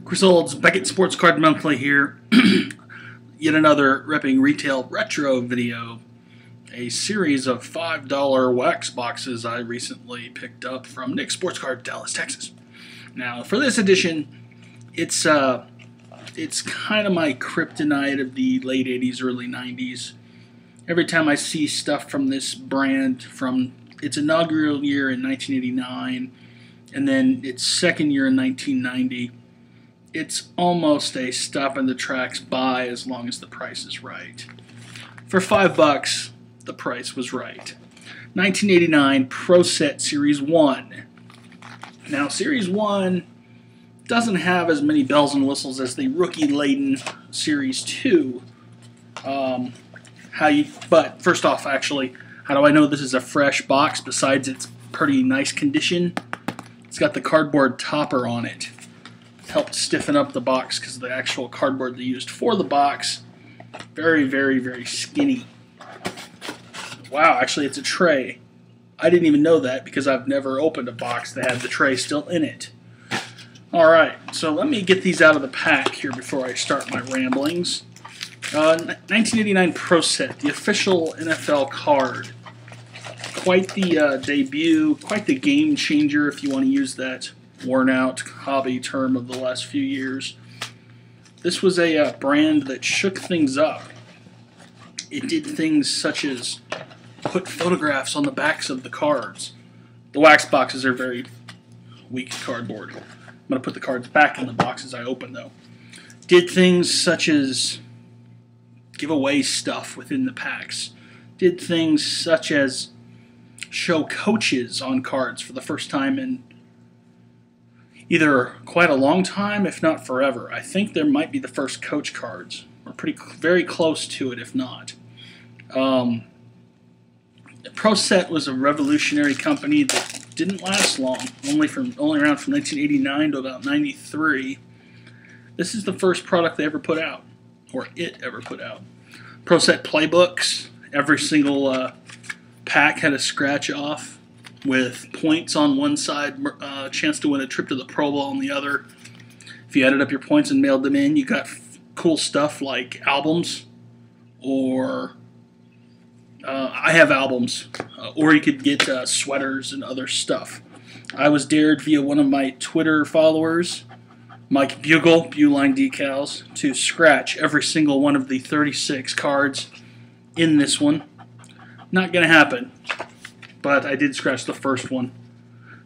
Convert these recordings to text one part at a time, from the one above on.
Griselda's Beckett Sports Card Monthly here. Yet another Repping Retail Retro video. A series of $5 wax boxes I recently picked up from Nick's Sports Card, Dallas, Texas. Now, for this edition, it's kind of my kryptonite of the late 80s, early 90s. Every time I see stuff from this brand from its inaugural year in 1989 and then its second year in 1990, it's almost a stop in the tracks buy as long as the price is right. For $5, the price was right. 1989 Pro Set Series 1. Now, Series 1 doesn't have as many bells and whistles as the rookie-laden Series 2. But first off, actually, how do I know this is a fresh box besides its pretty nice condition? It's got the cardboard topper on it. Helped stiffen up the box because the actual cardboard they used for the box, very, very, very skinny. Wow, actually it's a tray. I didn't even know that because I've never opened a box that had the tray still in it. Alright, so let me get these out of the pack here before I start my ramblings. 1989 Pro Set, the official NFL card. Quite the debut, quite the game changer if you want to use that worn-out hobby term of the last few years. This was a brand that shook things up. It did things such as put photographs on the backs of the cards. The wax boxes are very weak cardboard. I'm going to put the cards back in the box as I open, though. Did things such as give away stuff within the packs. Did things such as show coaches on cards for the first time in either quite a long time, if not forever. I think there might be the first coach cards. We're very close to it, if not. Pro Set was a revolutionary company that didn't last long, only around from 1989 to about 93. This is the first product they ever put out, or it ever put out. Pro Set playbooks. Every single pack had a scratch off with points on one side, a chance to win a trip to the Pro Bowl on the other. If you added up your points and mailed them in, you got cool stuff like albums, or I have albums, or you could get sweaters and other stuff. I was dared via one of my Twitter followers, Mike Bugle, Buline Decals, to scratch every single one of the 36 cards in this one. Not going to happen. But I did scratch the first one.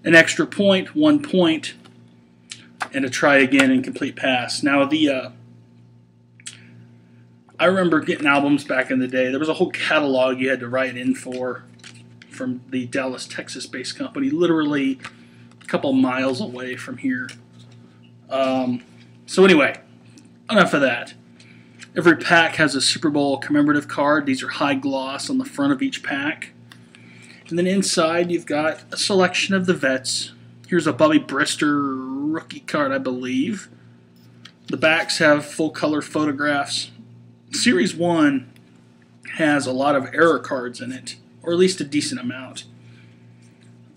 An extra point, 1 point, and a try again and complete pass. Now, I remember getting albums back in the day. There was a whole catalog you had to write in for from the Dallas, Texas-based company, literally a couple miles away from here. So anyway, enough of that. Every pack has a Super Bowl commemorative card. These are high gloss on the front of each pack. And then inside, you've got a selection of the vets. Here's a Bobby Brister rookie card, I believe. The backs have full-color photographs. Series 1 has a lot of error cards in it, or at least a decent amount.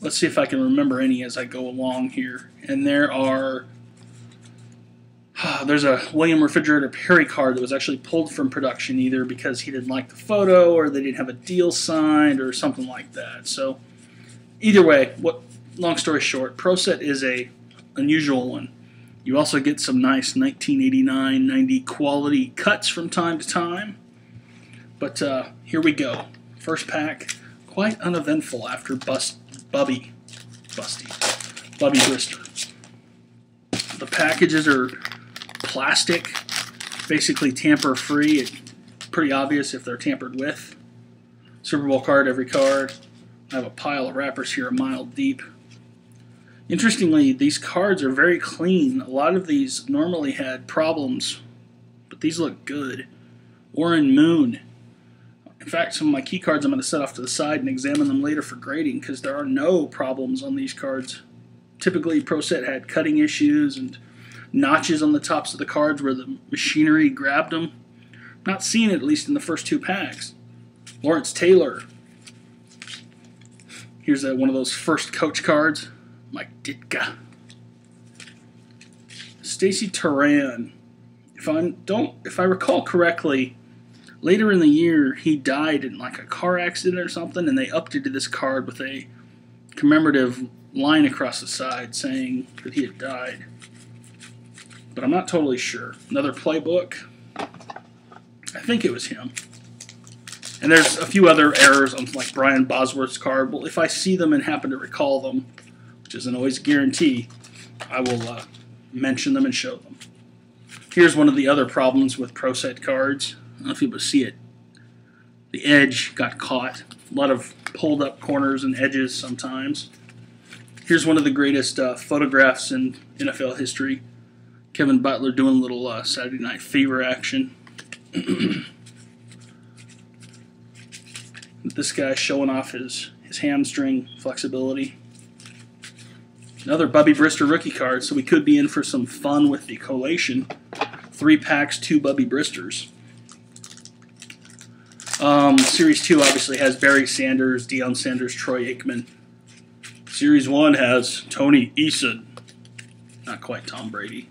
Let's see if I can remember any as I go along here. And there's a William Refrigerator Perry card that was actually pulled from production either because he didn't like the photo or they didn't have a deal signed or something like that. So either way, long story short, Pro Set is a unusual one. You also get some nice 1989-90 quality cuts from time to time. But here we go. First pack, quite uneventful after Bubby Brister. The packages are plastic, basically tamper-free. It's pretty obvious if they're tampered with. Super Bowl card, every card. I have a pile of wrappers here a mile deep. Interestingly, these cards are very clean. A lot of these normally had problems, but these look good. Warren Moon. In fact, some of my key cards I'm going to set off to the side and examine them later for grading because there are no problems on these cards. Typically, Pro Set had cutting issues and notches on the tops of the cards where the machinery grabbed them. Not seen it, at least in the first two packs. Lawrence Taylor. Here's one of those first coach cards. Mike Ditka. Stacy Turan. If I recall correctly, later in the year he died in like a car accident or something, and they updated this card with a commemorative line across the side saying that he had died. But I'm not totally sure. Another playbook. I think it was him. And there's a few other errors on like Brian Bosworth's card. Well, if I see them and happen to recall them, which isn't always a guarantee, I will mention them and show them. Here's one of the other problems with Pro Set cards. I don't know if you will see it. The edge got caught. A lot of pulled up corners and edges sometimes. Here's one of the greatest photographs in NFL history. Kevin Butler doing a little Saturday Night Fever action. This guy showing off his hamstring flexibility. Another Bubby Brister rookie card, so we could be in for some fun with the collation. 3 packs, 2 Bubby Bristers. Series 2 obviously has Barry Sanders, Deion Sanders, Troy Aikman. Series 1 has Tony Eason. Not quite Tom Brady.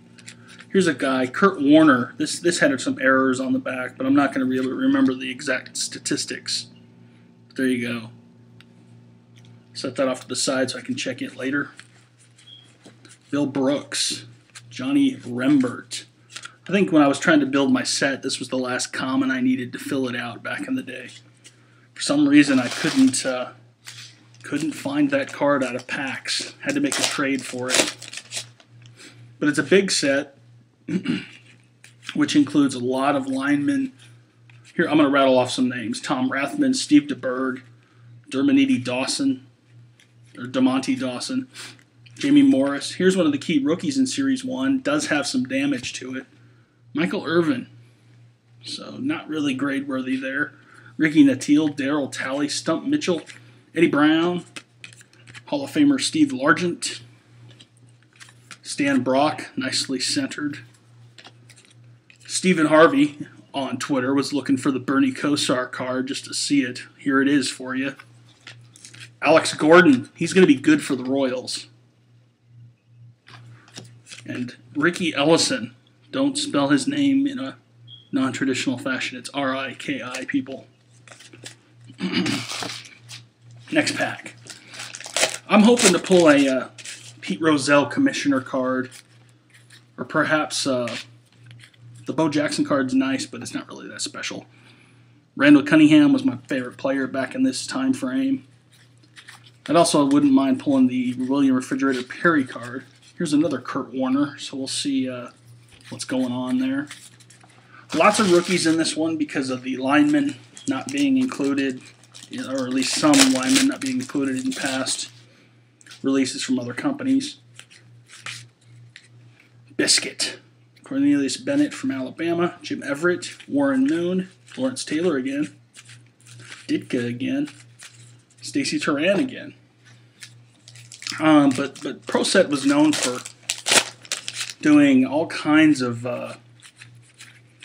Here's a guy, Kurt Warner. This had some errors on the back, but I'm not going to be able to remember the exact statistics. There you go. Set that off to the side so I can check it later. Bill Brooks, Johnny Rembert. I think when I was trying to build my set, this was the last common I needed to fill it out back in the day. For some reason, I couldn't find that card out of packs. Had to make a trade for it. But it's a big set, which includes a lot of linemen. Here, I'm going to rattle off some names. Tom Rathman, Steve DeBerg, Dermontti Dawson, or DeMonte Dawson, Jamie Morris. Here's one of the key rookies in Series 1. Does have some damage to it. Michael Irvin. So, not really grade-worthy there. Ricky Nattiel, Darryl Talley, Stump Mitchell, Eddie Brown, Hall of Famer Steve Largent, Stan Brock, nicely centered. Stephen Harvey on Twitter was looking for the Bernie Kosar card just to see it. Here it is for you. Alex Gordon, he's going to be good for the Royals. And Ricky Ellison, don't spell his name in a non-traditional fashion. It's R-I-K-I, people. Next pack. I'm hoping to pull a Pete Rozelle commissioner card, or perhaps the Bo Jackson card's nice, but it's not really that special. Randall Cunningham was my favorite player back in this time frame. I'd also wouldn't mind pulling the William Refrigerator Perry card. Here's another Kurt Warner, so we'll see what's going on there. Lots of rookies in this one because of the linemen not being included, or at least some linemen not being included in past releases from other companies. Biscuit. Cornelius Bennett from Alabama, Jim Everett, Warren Moon, Lawrence Taylor again, Ditka again, Stacy Turan again. But Pro Set was known for doing all kinds of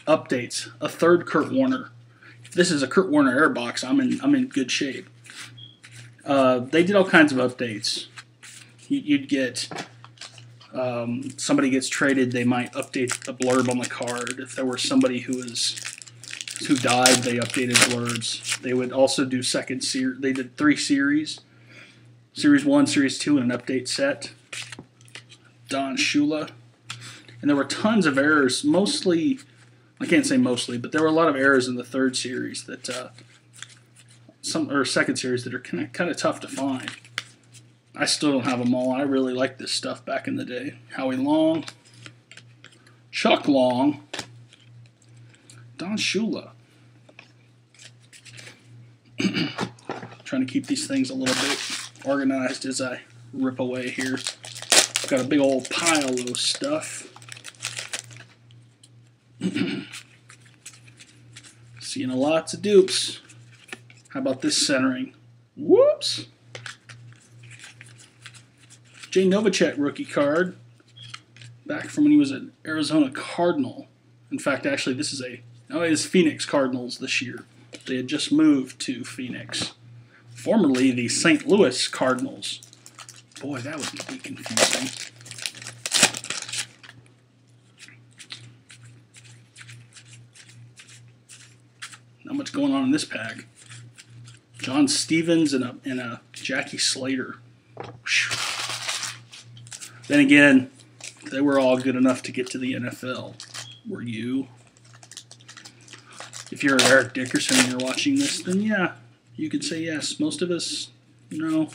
updates. A third Kurt Warner. If this is a Kurt Warner air box, I'm in good shape. They did all kinds of updates. You'd get somebody gets traded, they might update the blurb on the card. If there were somebody who died, they updated blurbs. They would also do second series. They did 3 series. Series 1, Series 2, and an update set. Don Shula. And there were tons of errors, mostly, I can't say mostly, but there were a lot of errors in the 3rd series that, or 2nd series that are kind of tough to find. I still don't have them all. I really liked this stuff back in the day. Howie Long, Chuck Long, Don Shula. Trying to keep these things a little bit organized as I rip away here. Got a big old pile of stuff. Seeing lots of dupes. How about this centering? Whoops! Jay Novacek rookie card. Back from when he was an Arizona Cardinal. In fact, actually, this is it's Phoenix Cardinals this year. They had just moved to Phoenix. Formerly the St. Louis Cardinals. Boy, that would be confusing. Not much going on in this pack. John Stevens and a Jackie Slater. Whew. Then again, they were all good enough to get to the NFL. Were you? If you're Eric Dickerson and you're watching this, then yeah, you could say yes. Most of us, no.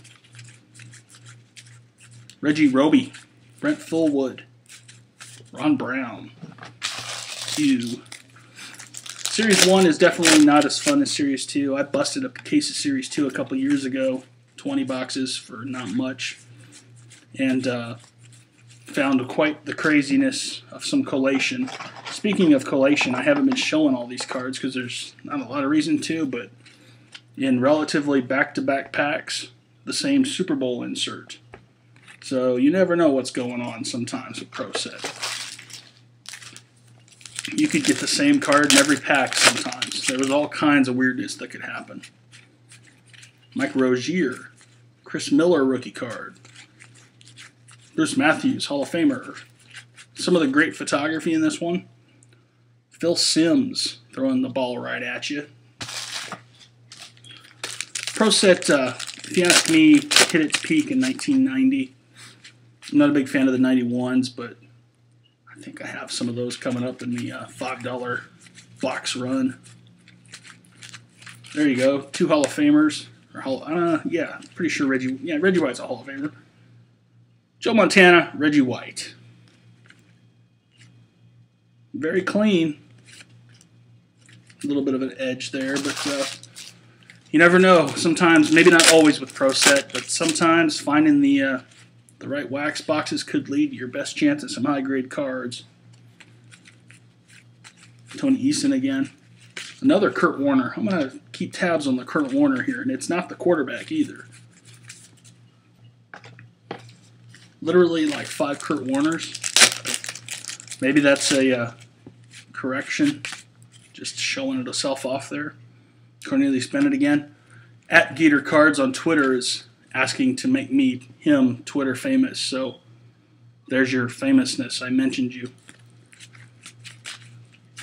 Reggie Roby, Brent Fullwood, Ron Brown. Q. Series 1 is definitely not as fun as Series 2. I busted a case of Series 2 a couple years ago, 20 boxes for not much, and found quite the craziness of some collation. Speaking of collation, I haven't been showing all these cards because there's not a lot of reason to, but in relatively back-to-back packs, the same Super Bowl insert. So you never know what's going on sometimes with Pro Set. You could get the same card in every pack sometimes. There was all kinds of weirdness that could happen. Mike Rozier, Chris Miller rookie card, Bruce Matthews, Hall of Famer. Some of the great photography in this one. Phil Simms throwing the ball right at you. Pro Set, if you ask me, hit its peak in 1990. I'm not a big fan of the 91s, but I think I have some of those coming up in the $5 box run. There you go. 2 Hall of Famers. Yeah, pretty sure Reggie White's a Hall of Famer. Joe Montana, Reggie White. Very clean. A little bit of an edge there, but you never know. Sometimes, maybe not always with Pro Set, but sometimes finding the right wax boxes could lead to your best chance at some high-grade cards. Tony Eason again. Another Kurt Warner. I'm going to keep tabs on the Kurt Warner here, and it's not the quarterback either. Literally like 5 Kurt Warners. Maybe that's a correction, just showing itself off there. Cornelius Bennett again. At Gator Cards on Twitter is asking to make him Twitter famous, so there's your famousness. I mentioned you.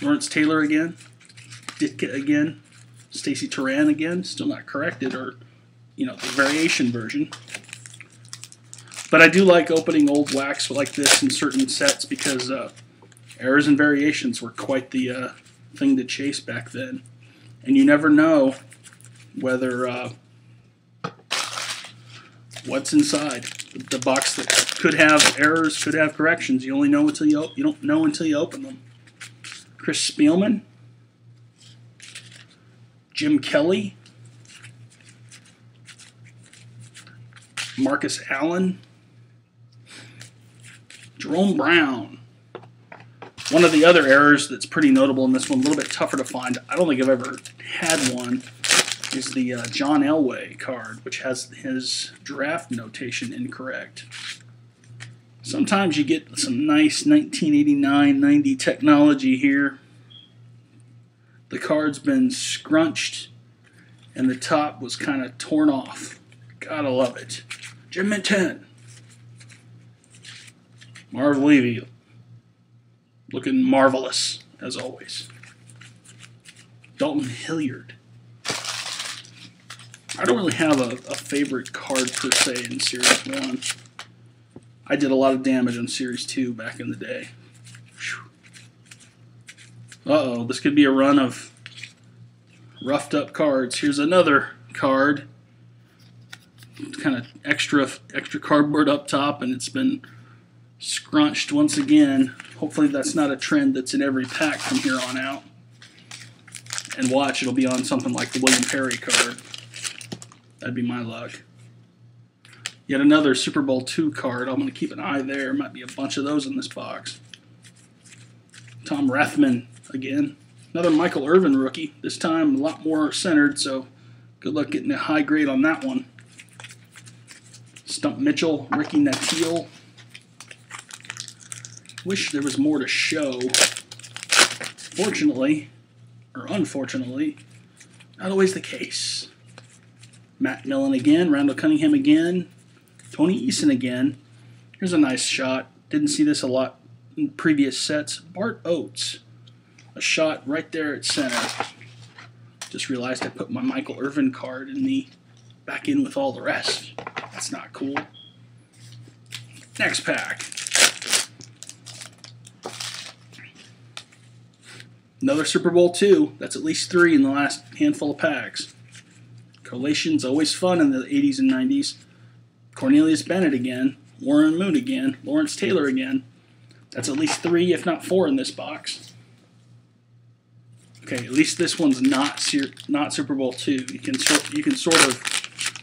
Lawrence Taylor again. Ditka again. Stacy Turan again. Still not corrected, or the variation version. But I do like opening old wax like this in certain sets because errors and variations were quite the thing to chase back then. And you never know whether what's inside. The box that could have errors, could have corrections. You only know until you don't know until you open them. Chris Spielman, Jim Kelly, Marcus Allen, Jerome Brown. One of the other errors that's pretty notable in this one, a little bit tougher to find, I don't think I've ever had one, is the John Elway card, which has his draft notation incorrect. Sometimes you get some nice 1989-90 technology here. The card's been scrunched, and the top was kind of torn off. Gotta love it. Jim Minton. Marv Levy, looking marvelous, as always. Dalton Hilliard. I don't really have a favorite card per se in Series 1. I did a lot of damage on Series 2 back in the day. Uh-oh, this could be a run of roughed up cards. Here's another card. It's kind of extra cardboard up top, and it's been scrunched once again. Hopefully that's not a trend that's in every pack from here on out. And watch, it'll be on something like the William Perry card. That'd be my luck. Yet another Super Bowl II card. I'm going to keep an eye there. Might be a bunch of those in this box. Tom Rathman again. Another Michael Irvin rookie. This time a lot more centered, so good luck getting a high grade on that one. Stump Mitchell, Ricky Nattiel. Wish there was more to show. Fortunately, or unfortunately, not always the case. Matt Millen again, Randall Cunningham again, Tony Eason again. Here's a nice shot. Didn't see this a lot in previous sets. Bart Oates. A shot right there at center. Just realized I put my Michael Irvin card back in with all the rest. That's not cool. Next pack. Another Super Bowl II. That's at least 3 in the last handful of packs. Collation's always fun in the 80s and 90s. Cornelius Bennett again. Warren Moon again. Lawrence Taylor again. That's at least 3, if not 4, in this box. Okay, at least this one's not Super Bowl II. You can sort of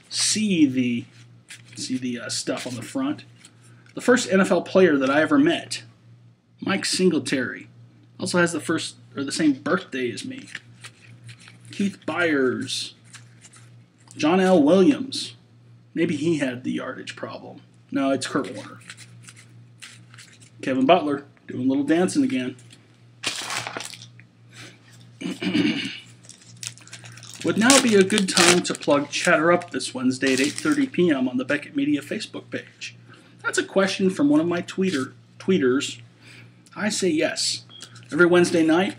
see the stuff on the front. The first NFL player that I ever met, Mike Singletary, also has the same birthday as me. Keith Byers, John L. Williams. Maybe he had the yardage problem. No, it's Kurt Warner. Kevin Butler doing a little dancing again. Would now be a good time to plug Chatter Up this Wednesday at 8:30 p.m. on the Beckett Media Facebook page. That's a question from one of my tweeters. I say yes. Every Wednesday night,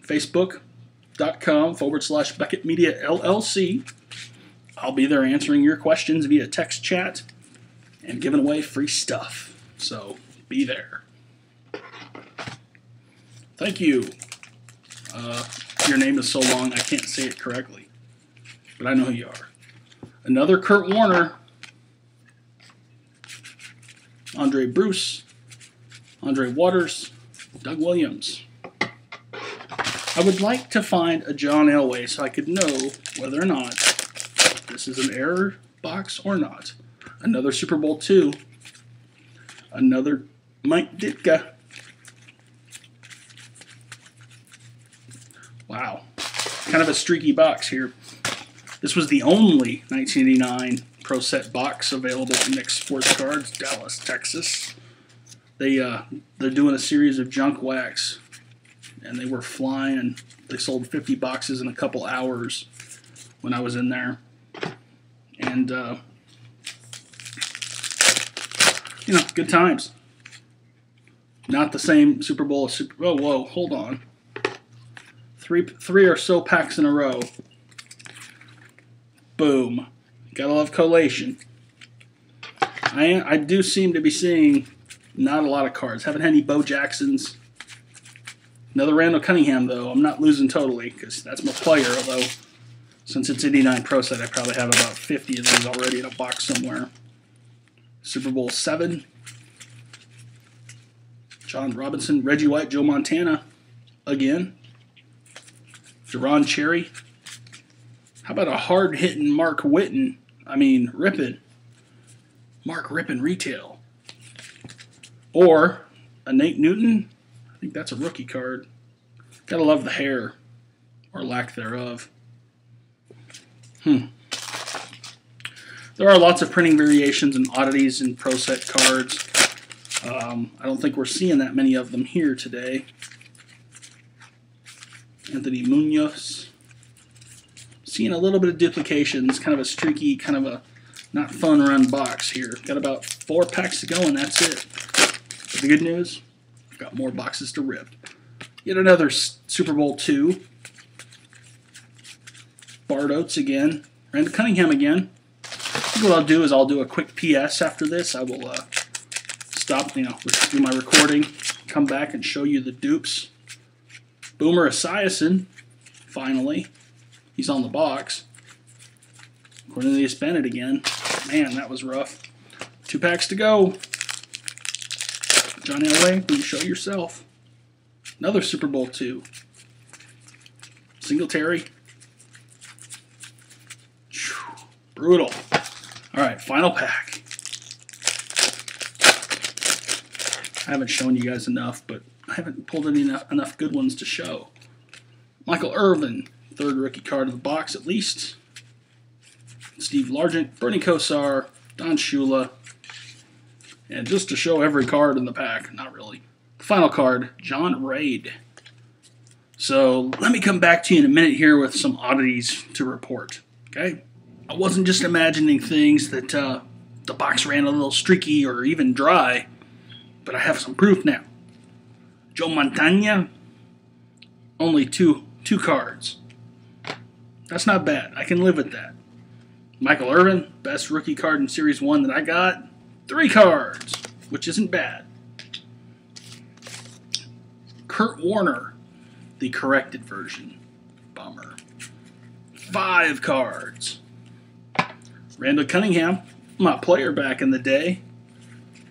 facebook.com/Beckett Media LLC. I'll be there answering your questions via text chat and giving away free stuff. So be there. Thank you. Your name is so long I can't say it correctly, but I know who you are. Another Kurt Warner, Andre Bruce, Andre Waters, Doug Williams. I would like to find a John Elway so I could know whether or not this is an error box or not. Another Super Bowl II. Another Mike Ditka. Wow. Kind of a streaky box here. This was the only 1989 Pro Set box available at Nick's Sports Cards, Dallas, Texas. They're doing a series of junk wax, and they were flying. They sold 50 boxes in a couple hours when I was in there. And, you know, good times. Not the same Super Bowl as whoa, hold on. Three or so packs in a row. Boom. Gotta love collation. I do seem to be seeing not a lot of cards. Haven't had any Bo Jacksons. Another Randall Cunningham, though. I'm not losing totally, because that's my player, although since it's 89 Pro Set, I probably have about 50 of these already in a box somewhere. Super Bowl VII. John Robinson, Reggie White, Joe Montana. Again. Jerron Cherry. How about a hard-hitting Mark Rippin? Mark Rippin retail. Or a Nate Newton. I think that's a rookie card. Gotta love the hair. Or lack thereof. There are lots of printing variations and oddities in Pro Set cards. I don't think we're seeing that many of them here today. Anthony Munoz. Seeing a little bit of duplications, kind of a streaky, kind of a not fun run box here. Got about 4 packs to go and that's it. But the good news, I've got more boxes to rip. Yet another Super Bowl II. Bart Oates again. Randall Cunningham again. I think what I'll do is I'll do a quick PS after this. I will stop, do my recording, come back and show you the dupes. Boomer Esiason, finally. He's on the box. Cornelius Bennett again. Man, that was rough. 2 packs to go. John Elway, will you show yourself? Another Super Bowl II. Singletary. Brutal. All right, final pack. I haven't shown you guys enough, but I haven't pulled enough good ones to show. Michael Irvin, 3rd rookie card of the box at least. Steve Largent, Bernie Kosar, Don Shula. And just to show every card in the pack, not really. The final card, John Raid. So let me come back to you in a minute here with some oddities to report. Okay? I wasn't just imagining things that the box ran a little streaky or even dry, but I have some proof now. Joe Montana, only two cards. That's not bad. I can live with that. Michael Irvin, best rookie card in Series 1 that I got. 3 cards, which isn't bad. Kurt Warner, the corrected version. Bummer. 5 cards. Randall Cunningham, my player back in the day.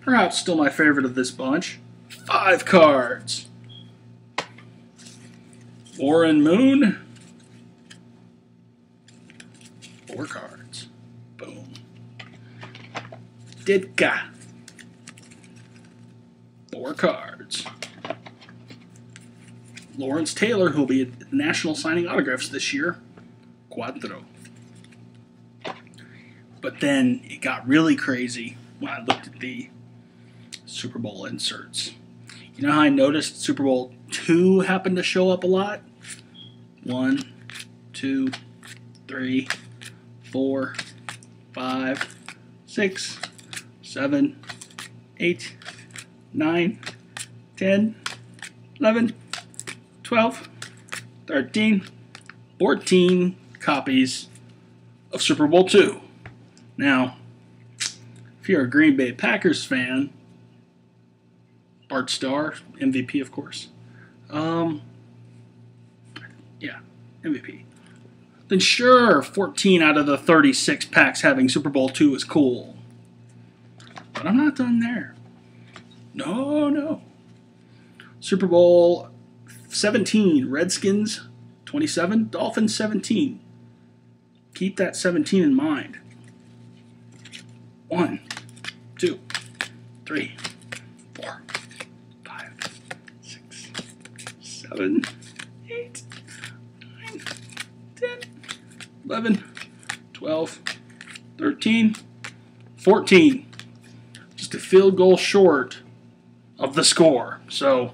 Perhaps still my favorite of this bunch. 5 cards. Warren Moon. 4 cards. Boom. Ditka. 4 cards. Lawrence Taylor, who will be at National Signing Autographs this year. 4. But then it got really crazy when I looked at the Super Bowl inserts. You know how I noticed Super Bowl II happened to show up a lot? 1, 2, 3, 4, 5, 6, 7, 8, 9, 10, 11, 12, 13, 14 copies of Super Bowl II. Now, if you're a Green Bay Packers fan, Bart Starr, MVP of course, yeah, MVP, then sure, 14 out of the 36 packs having Super Bowl II is cool. But I'm not done there. No. Super Bowl 17, Redskins 27, Dolphins 17. Keep that 17 in mind. 1, 2, 3, 4, 5, 6, 7, 8, 9, 10, 11, 12, 13, 14. Just a field goal short of the score. So,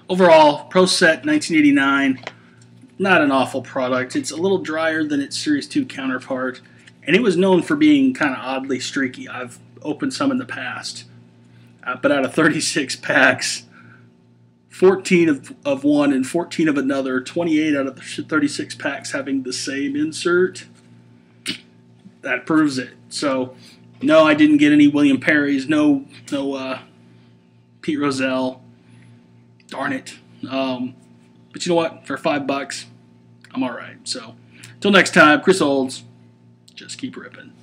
overall, Pro Set 1989, not an awful product. It's a little drier than its Series 2 counterpart, and it was known for being kind of oddly streaky. I've opened some in the past. But out of 36 packs, 14 of one and 14 of another, 28 out of the 36 packs having the same insert, that proves it. So, no, I didn't get any William Perrys, no Pete Rozelle. Darn it. But you know what? For $5, I'm all right. So, until next time, Chris Olds, just keep ripping.